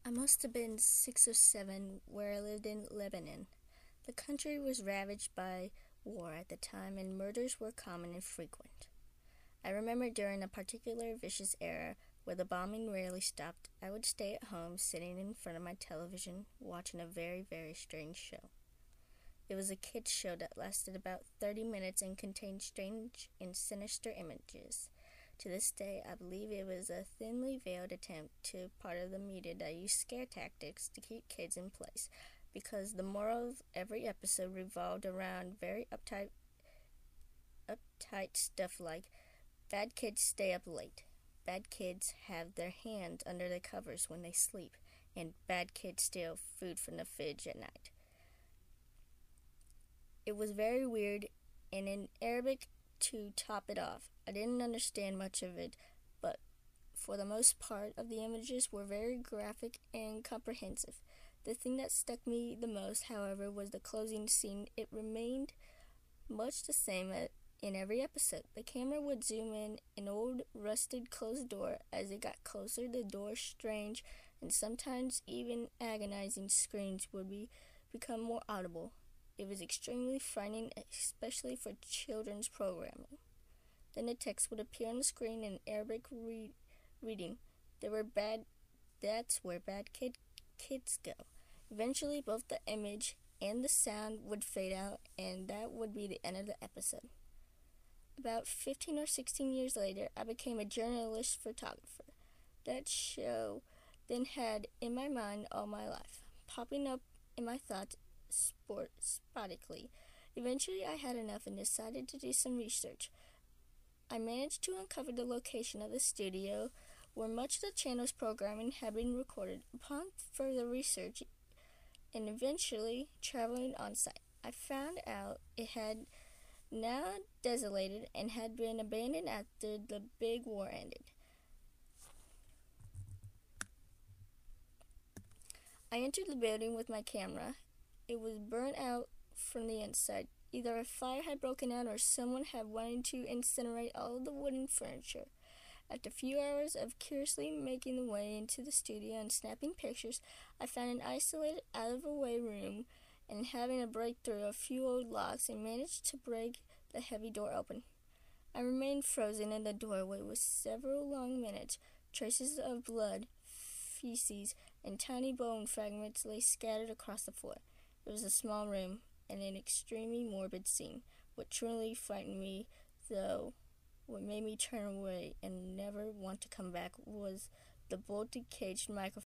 I must have been 6 or 7 where I lived in Lebanon. The country was ravaged by war at the time, and murders were common and frequent. I remember during a particular vicious era where the bombing rarely stopped, I would stay at home sitting in front of my television watching a very, very strange show. It was a kids' show that lasted about 30 minutes and contained strange and sinister images. To this day, I believe it was a thinly veiled attempt to part of the media that used scare tactics to keep kids in place, because the moral of every episode revolved around very uptight stuff like bad kids stay up late, bad kids have their hands under the covers when they sleep, and bad kids steal food from the fridge at night. It was very weird, and in Arabic to top it off. I didn't understand much of it, but for the most part of the images were very graphic and comprehensive. The thing that stuck me the most, however, was the closing scene. It remained much the same in every episode. The camera would zoom in an old, rusted closed door. As it got closer, the door's strange and sometimes even agonizing screams would become more audible. It was extremely frightening, especially for children's programming. Then the text would appear on the screen in Arabic reading. That's where bad kids go. Eventually, both the image and the sound would fade out, and that would be the end of the episode. About 15 or 16 years later, I became a journalist photographer. That show then had in my mind all my life, popping up in my thoughts sporadically. Eventually, I had enough and decided to do some research. I managed to uncover the location of the studio where much of the channel's programming had been recorded. Upon further research and eventually traveling on site, I found out it had now desolated and had been abandoned after the big war ended. I entered the building with my camera. It was burnt out from the inside. Either a fire had broken out or someone had wanted to incinerate all of the wooden furniture. After a few hours of curiously making the way into the studio and snapping pictures, I found an isolated, out-of-the-way room, and having a breakthrough a few old locks, I managed to break the heavy door open. I remained frozen in the doorway with several long minutes. Traces of blood, feces, and tiny bone fragments lay scattered across the floor. It was a small room and an extremely morbid scene. What truly frightened me, though, what made me turn away and never want to come back, was the bolted caged microphone